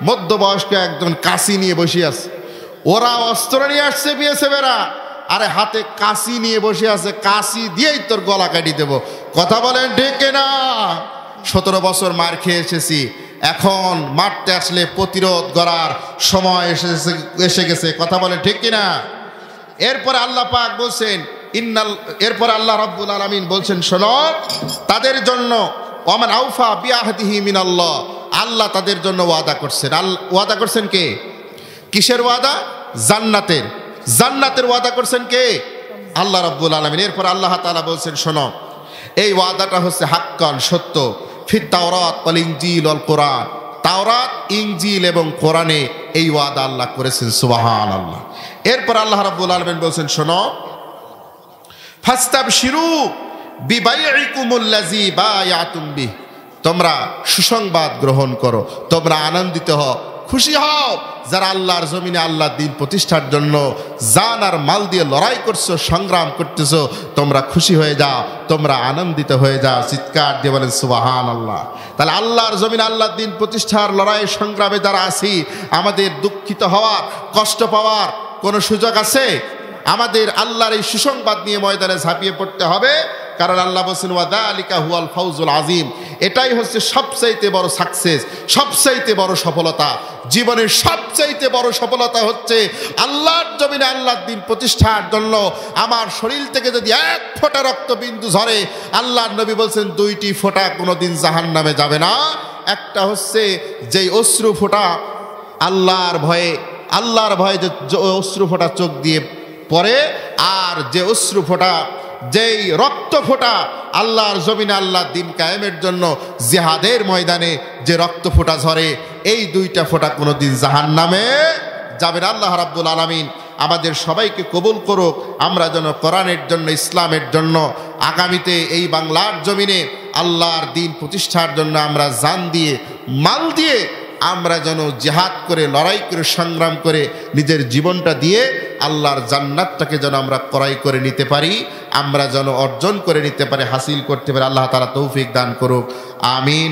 মধ্যবয়স্ক একজন কাশি নিয়ে বসে আছে। ওরা অস্ত্র নিয়ে আসছে বিএসএফেরা, আরে হাতে কাশি নিয়ে বসে আছে, কাশি দিয়েই তোর গলা কাটি দেব। কথা বলেন ঠিক কিনা? 17 বছর মার খেয়ে এসেছি, এখন মারতে আসলে প্রতিরোধ করার সময় এসে গেছে। কথা বলেন ঠিক কিনা? এরপরে আল্লাহ পাক বলছেন এরপরে আল্লাহ রাব্বুল আলামিন বলছেন, শোনো, তাদের জন্য ওয়ামান আউফা বিআহদিহি মিনাল্লাহ, আল্লাহ তাদের জন্য ওয়াদা করছেন। ওয়াদা করছেন কে? কিসের ওয়াদা? জান্নাতের ওয়াদা করছেন কে? আল্লাহ রাব্বুল আলামিন। এরপর আল্লাহ তাআলা বলছেন, শোনো, এই ওয়াদাটা হচ্ছে হাক্কান, সত্য, ফিত তাওরাত ওয়াল ইনজিল ওয়াল কোরআন, তাওরাত, ইনজিল এবং কোরআনে এই ওয়াদা আল্লাহ করেছেন। সুবহানাল্লাহ। এরপর আল্লাহ রাব্বুল আলামিন বলছেন, শোনো, ফাস্তাবশিরু বিবাইইকুমুল্লাযী বায়াতুম বিহি, তোমরা সুসংবাদ গ্রহণ করো, তোমরা আনন্দিত হও, খুশি হও, যারা আল্লাহর জমিনে আল্লাহর দিন প্রতিষ্ঠার জন্য জান আর মাল দিয়ে লড়াই করছো, সংগ্রাম করতেছো, তোমরা খুশি হয়ে যাও, তোমরা আনন্দিত হয়ে যাও। চিৎকার দিয়ে বলেন সুবহানাল্লাহ। তাহলে আল্লাহর জমিনে আল্লাহর দিন প্রতিষ্ঠার লড়াই সংগ্রামে যারা আছি, আমাদের দুঃখিত হওয়ার, কষ্ট পাওয়ার কোনো সুযোগ আছে? আমাদের আল্লাহর এই সুসংবাদ নিয়ে ময়দানে ঝাঁপিয়ে পড়তে হবে, কারণ আল্লাহ বলছেন ওয়াযালিকা হুয়াল ফাউজুল আযীম, এটাই হচ্ছে সবচাইতে বড় সাকসেস, সবচাইতে বড় সফলতা। জীবনের সবচাইতে বড় সফলতা হচ্ছে আল্লাহর জমিনে আল্লাহর দিন প্রতিষ্ঠার জন্য আমার শরীর থেকে যদি এক ফোঁটা রক্তবিন্দু ঝরে, আল্লাহর নবী বলছেন 2টি ফোঁটা কোনোদিন জাহান্নামে যাবে না। একটা হচ্ছে যেই অশ্রু ফোঁটা আল্লাহর ভয়ে যে অশ্রু ফোঁটা চোখ দিয়ে পড়ে, আর যে অশ্রু ফোঁটা, যেই রক্ত ফোঁটা আল্লাহর জমিনে আল্লাহর দিন কায়েমের জন্য জিহাদের ময়দানে যে রক্ত ফোঁটা ঝরে, এই 2টা ফোঁটা কোনোদিন জাহান্নামে যাবে না। আল্লাহ রাব্বুল আলামিন আমাদের সবাইকে কবুল করুক। আমরা যেন কোরআনের জন্য, ইসলামের জন্য আগামীতে এই বাংলার জমিনে আল্লাহর দিন প্রতিষ্ঠার জন্য আমরা জান দিয়ে, মাল দিয়ে আমরা যেন জিহাদ করে, লড়াই করে, সংগ্রাম করে নিজের জীবনটা দিয়ে আল্লাহর জান্নাতটাকে যেন আমরা ক্রয় করে নিতে পারি, আমরা যেন অর্জন করে নিতে পারি, হাসিল করতে পারি। আল্লাহ তাআলা তৌফিক দান করুক। আমিন।